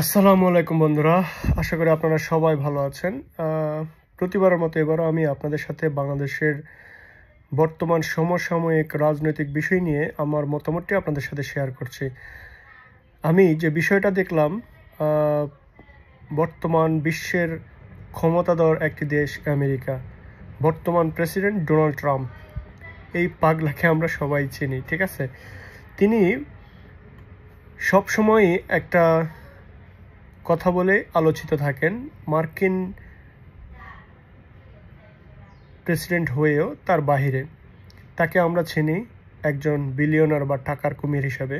আসসালামু আলাইকুম বন্ধুরা, আশা করি আপনারা সবাই ভালো আছেন। প্রতিবারের মতো এবারও আমি আপনাদের সাথে বাংলাদেশের বর্তমান সমসাময়িক রাজনৈতিক বিষয় নিয়ে আমার মতামতটি আপনাদের সাথে শেয়ার করছি। আমি যে বিষয়টা দেখলাম, বর্তমান বিশ্বের ক্ষমতাধর একটি দেশ আমেরিকা, বর্তমান প্রেসিডেন্ট ডোনাল্ড ট্রাম্প, এই পাগলাকে আমরা সবাই চিনি, ঠিক আছে? তিনি সবসময়ই একটা কথা বলে আলোচিত থাকেন, মার্কিন প্রেসিডেন্ট হয়েও তার বাহিরে তাকে আমরা চিনি একজন বিলিয়নার বা টাকার কুমির হিসাবে।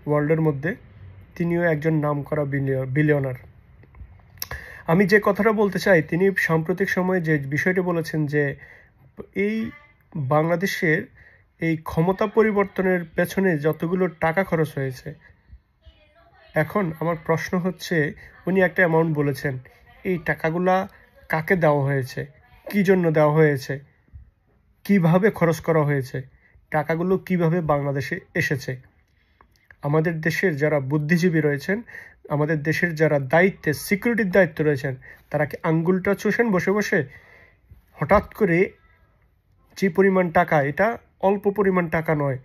ওয়ার্ল্ডের মধ্যে তিনিও একজন নামকরা বিলিয়নার। আমি যে কথাটা বলতে চাই, তিনি সাম্প্রতিক সময়ে যে বিষয়টি বলেছেন যে এই বাংলাদেশের এই ক্ষমতা পরিবর্তনের পেছনে যতগুলো টাকা খরচ হয়েছে, এখন আমার প্রশ্ন হচ্ছে, উনি একটা অ্যামাউন্ট বলেছেন, এই টাকাগুলা কাকে দেওয়া হয়েছে, কী জন্য দেওয়া হয়েছে, কিভাবে খরচ করা হয়েছে, টাকাগুলো কিভাবে বাংলাদেশে এসেছে? আমাদের দেশের যারা বুদ্ধিজীবী রয়েছেন, আমাদের দেশের যারা দায়িত্বে সিকিউরিটির দায়িত্ব রয়েছেন, তারা কি আঙ্গুলটা চুষেন বসে বসে? হঠাৎ করে যে পরিমাণ টাকা, এটা অল্প পরিমাণ টাকা নয়,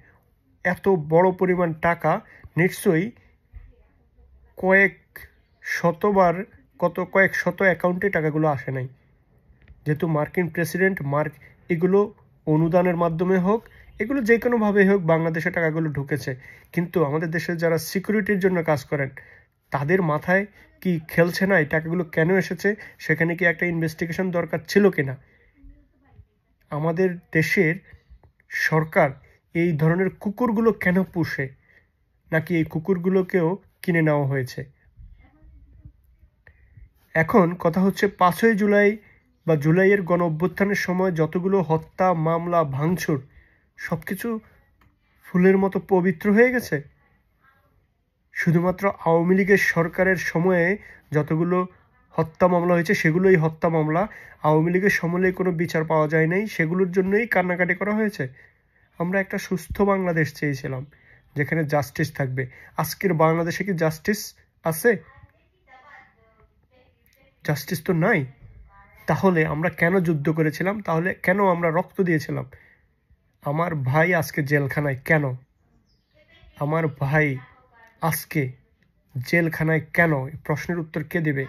এত বড় পরিমাণ টাকা নিশ্চয়ই কয়েক শত অ্যাকাউন্টে টাকাগুলো আসে নাই। যেহেতু মার্কিন প্রেসিডেন্ট, এগুলো অনুদানের মাধ্যমে হোক, এগুলো যে কোনোভাবে হোক বাংলাদেশে টাকাগুলো ঢুকেছে। কিন্তু আমাদের দেশের যারা সিকিউরিটির জন্য কাজ করেন, তাদের মাথায় কি খেলছে না এই টাকাগুলো কেন এসেছে? সেখানে কি একটা ইনভেস্টিগেশন দরকার ছিল কিনা? আমাদের দেশের সরকার এই ধরনের কুকুরগুলো কেন পুষে? নাকি এই কুকুরগুলোকেও কিনে নেওয়া হয়েছে? এখন কথা হচ্ছে, 5ই জুলাই বা জুলাইয়ের গণ অভ্যুত্থানের সময় যতগুলো হত্যা, মামলা, ভাঙচুর, সব কিছু ফুলের মতো পবিত্র হয়ে গেছে। শুধুমাত্র আওয়ামী লীগের সরকারের সময়ে যতগুলো হত্যা মামলা হয়েছে, সেগুলোই হত্যা মামলা। আওয়ামী লীগের সমলে কোনো বিচার পাওয়া যায় নাই, সেগুলোর জন্যই কান্নাকাটি করা হয়েছে। আমরা একটা সুস্থ বাংলাদেশ চেয়েছিলাম, যেখানে জাস্টিস থাকবে। আজকের বাংলাদেশে কি জাস্টিস আছে? জাস্টিস তো নাই। তাহলে আমরা কেন যুদ্ধ করেছিলাম? তাহলে কেন আমরা রক্ত দিয়েছিলাম? আমার ভাই আজকে জেলখানায় কেন? আমার ভাই আজকে জেলখানায় কেন? এই প্রশ্নের উত্তর কে দেবে?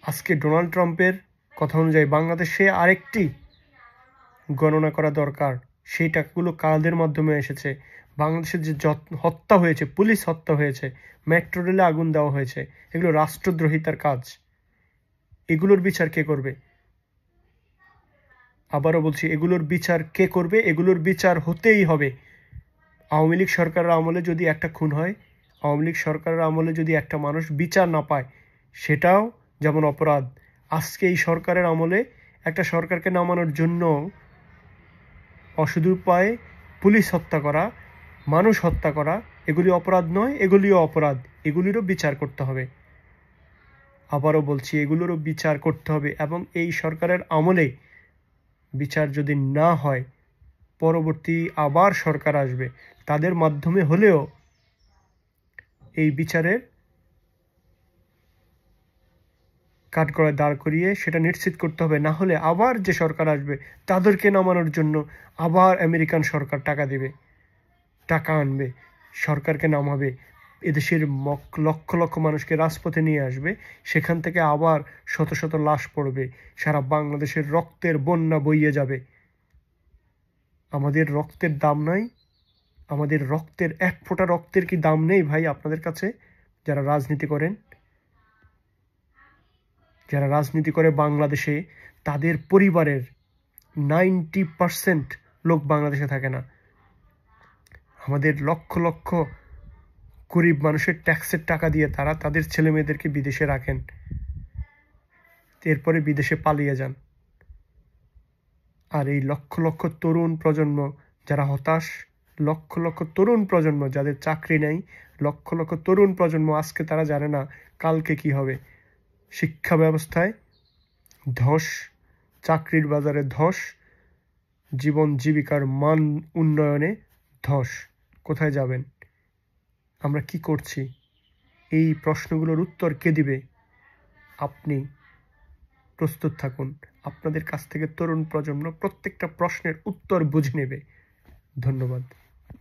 আজকে ডোনাল্ড ট্রাম্পের কথা অনুযায়ী বাংলাদেশে আরেকটি গণনা করা দরকার, সেই টাকাগুলো কাদের মাধ্যমে এসেছে। বাংলাদেশের যে হত্যা হয়েছে, পুলিশ হত্যা হয়েছে, মেট্রো রেলে আগুন দেওয়া হয়েছে, এগুলো রাষ্ট্রদ্রোহিতার কাজ। এগুলোর বিচার কে করবে? আবারও বলছি, এগুলোর বিচার কে করবে? এগুলোর বিচার হতেই হবে। আওয়ামী লীগ সরকারের আমলে যদি একটা খুন হয়, আওয়ামী লীগ সরকারের আমলে যদি একটা মানুষ বিচার না পায়, সেটাও যেমন অপরাধ। আজকে এই সরকারের আমলে একটা সরকারকে নামানোর জন্য অসৎ উপায়ে পুলিশ হত্যা করা, মানুষ হত্যা করা, এগুলি অপরাধ নয়? এগুলিও অপরাধ, এগুলিরও বিচার করতে হবে। আবারও বলছি, এগুলোরও বিচার করতে হবে। এবং এই সরকারের আমলে বিচার যদি না হয়, পরবর্তী আবার সরকার আসবে, তাদের মাধ্যমে হলেও এই বিচারের কাঠগড়ায় দাঁড় করিয়ে সেটা নিশ্চিত করতে হবে। না হলে আবার যে সরকার আসবে, তাদেরকে নামানোর জন্য আবার আমেরিকান সরকার টাকা দেবে, টাকা আনবে, সরকারকে নামাবে, এদেশের লক্ষ লক্ষ মানুষকে রাজপথে নিয়ে আসবে, সেখান থেকে আবার শত শত লাশ পড়বে, সারা বাংলাদেশের রক্তের বন্যা বইয়ে যাবে। আমাদের রক্তের দাম নাই? আমাদের রক্তের, এক ফোঁটা রক্তের কি দাম নেই ভাই আপনাদের কাছে? যারা রাজনীতি করেন, যারা রাজনীতি করে বাংলাদেশে, তাদের পরিবারের 90% লোক বাংলাদেশে থাকে না। আমাদের লক্ষ লক্ষ গরিব মানুষের ট্যাক্সের টাকা দিয়ে তারা তাদের ছেলে মেয়েদেরকে বিদেশে রাখেন, এরপরে বিদেশে পালিয়ে যান। আর এই লক্ষ লক্ষ তরুণ প্রজন্ম যারা হতাশ, লক্ষ লক্ষ তরুণ প্রজন্ম যাদের চাকরি নেই, লক্ষ লক্ষ তরুণ প্রজন্ম আজকে তারা জানে না কালকে কি হবে। শিক্ষা ব্যবস্থায় ধস, চাকরির বাজারে ধস, জীবন জীবিকার মান উন্নয়নে ধস। কোথায় যাবেন? আমরা কি করছি? এই প্রশ্নগুলোর উত্তর কে দিবে? আপনি প্রস্তুত থাকুন। আপনাদের কাছ থেকে তরুণ প্রজন্ম প্রত্যেকটা প্রশ্নের উত্তর বুঝে নেবে। ধন্যবাদ।